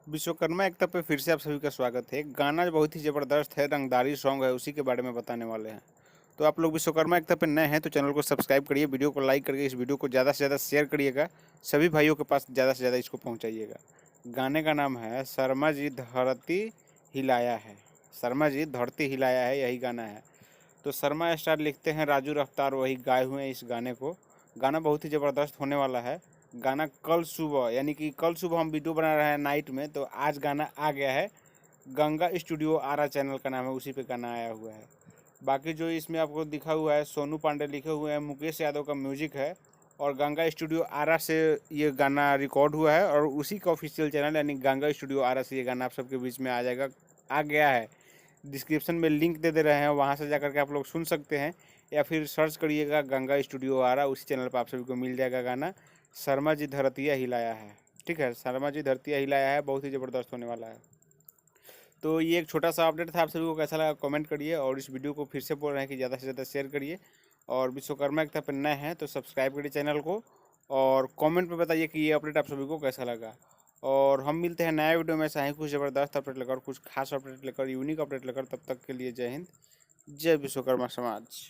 विश्वकर्मा एकता पे फिर से आप सभी का स्वागत है। गाना बहुत ही ज़बरदस्त है, रंगदारी सॉन्ग है, उसी के बारे में बताने वाले हैं। तो आप लोग विश्वकर्मा एकता पे नए हैं तो चैनल को सब्सक्राइब करिए, वीडियो को लाइक करके इस वीडियो को ज़्यादा से ज़्यादा शेयर करिएगा, सभी भाइयों के पास ज़्यादा से ज़्यादा इसको पहुँचाइएगा। गाने का नाम है शर्मा जी धरती हिलाया है। शर्मा जी धरती हिलाया है, यही गाना है। तो शर्मा स्टार लिखते हैं, राजू रफ्तार वही गाए हुए हैं इस गाने को। गाना बहुत ही ज़बरदस्त होने वाला है। गाना कल सुबह, यानी कि कल सुबह हम वीडियो बना रहे हैं नाइट में, तो आज गाना आ गया है। गंगा स्टूडियो आरा चैनल का नाम है, उसी पे गाना आया हुआ है। बाकी जो इसमें आपको दिखा हुआ है, सोनू पांडे लिखे हुए हैं, मुकेश यादव का म्यूजिक है और गंगा स्टूडियो आरा से ये गाना रिकॉर्ड हुआ है और उसी का ऑफिशियल चैनल यानी गंगा स्टूडियो आरा से ये गाना आप सबके बीच में आ जाएगा, आ गया है। डिस्क्रिप्शन में लिंक दे रहे हैं, वहाँ से जाकर के आप लोग सुन सकते हैं या फिर सर्च करिएगा गंगा स्टूडियो आरा, उसी चैनल पर आप सभी को मिल जाएगा गाना शर्मा जी धरतिया हिलाया है। ठीक है, शर्मा जी धरतिया हिलाया है, बहुत ही ज़बरदस्त होने वाला है। तो ये एक छोटा सा अपडेट था, आप सभी को कैसा लगा कमेंट करिए और इस वीडियो को फिर से बोल रहे हैं कि ज़्यादा से ज़्यादा शेयर करिए और विश्वकर्मा एकता पर नए हैं तो सब्सक्राइब करिए चैनल को और कमेंट में बताइए कि ये अपडेट आप सभी को कैसा लगा। और हम मिलते हैं नया वीडियो में, ऐसा ही कुछ ज़बरदस्त अपडेट लेकर, कुछ खास अपडेट लेकर, यूनिक अपडेट लेकर। तब तक के लिए जय हिंद, जय विश्वकर्मा समाज।